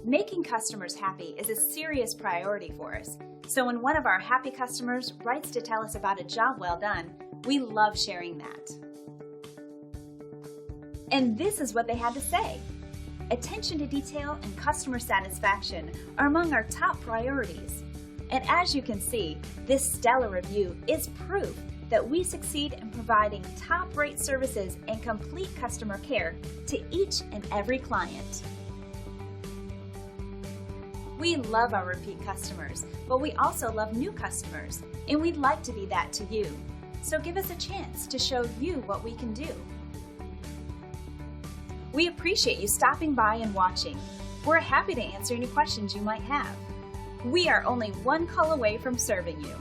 Making customers happy is a serious priority for us. So when one of our happy customers writes to tell us about a job well done, we love sharing that. And this is what they had to say. Attention to detail and customer satisfaction are among our top priorities. And as you can see, this stellar review is proof that we succeed in providing top-rate services and complete customer care to each and every client. We love our repeat customers, but we also love new customers, and we'd like to be that to you. So give us a chance to show you what we can do. We appreciate you stopping by and watching. We're happy to answer any questions you might have. We are only one call away from serving you.